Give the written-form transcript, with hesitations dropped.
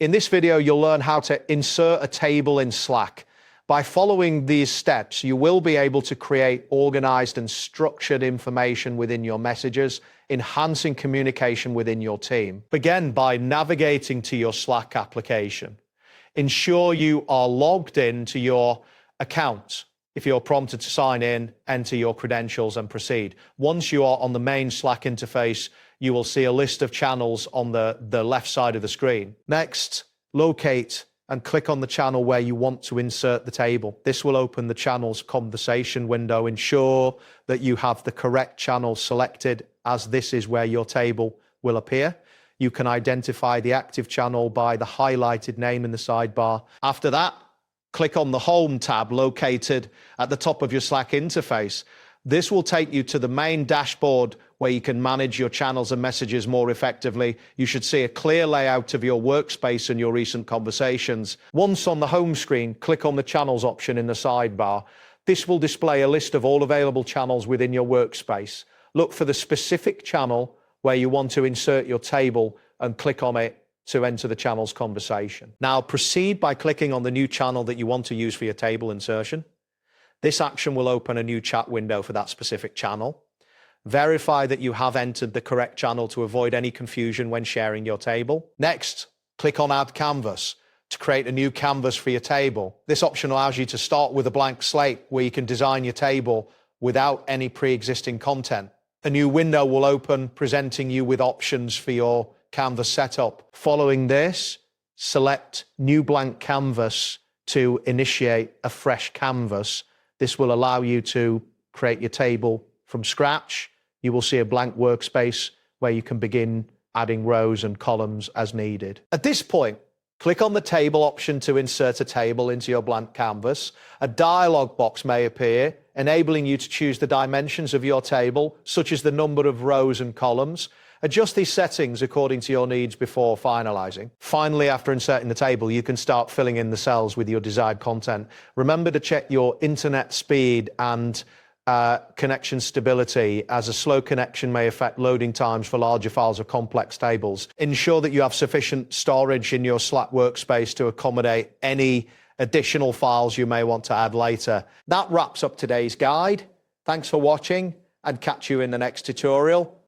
In this video, you'll learn how to insert a table in Slack. By following these steps, you will be able to create organized and structured information within your messages, enhancing communication within your team. Begin by navigating to your Slack application. Ensure you are logged in to your account. If you're prompted to sign in, enter your credentials and proceed. Once you are on the main Slack interface, you will see a list of channels on the left side of the screen. Next, locate and click on the channel where you want to insert the table. This will open the channel's conversation window. Ensure that you have the correct channel selected, as this is where your table will appear. You can identify the active channel by the highlighted name in the sidebar. After that, click on the Home tab located at the top of your Slack interface. This will take you to the main dashboard where you can manage your channels and messages more effectively. You should see a clear layout of your workspace and your recent conversations. Once on the home screen, click on the channels option in the sidebar. This will display a list of all available channels within your workspace. Look for the specific channel where you want to insert your table and click on it to enter the channel's conversation. Now proceed by clicking on the new channel that you want to use for your table insertion. This action will open a new chat window for that specific channel. Verify that you have entered the correct channel to avoid any confusion when sharing your table. Next, click on Add Canvas to create a new canvas for your table. This option allows you to start with a blank slate where you can design your table without any pre-existing content. A new window will open, presenting you with options for your canvas setup. Following this, select New Blank Canvas to initiate a fresh canvas. This will allow you to create your table from scratch. You will see a blank workspace where you can begin adding rows and columns as needed. At this point, click on the table option to insert a table into your blank canvas. A dialog box may appear, enabling you to choose the dimensions of your table, such as the number of rows and columns. Adjust these settings according to your needs before finalizing. Finally, after inserting the table, you can start filling in the cells with your desired content. Remember to check your internet speed and connection stability, as a slow connection may affect loading times for larger files or complex tables. Ensure that you have sufficient storage in your Slack workspace to accommodate any additional files you may want to add later. That wraps up today's guide. Thanks for watching, and catch you in the next tutorial.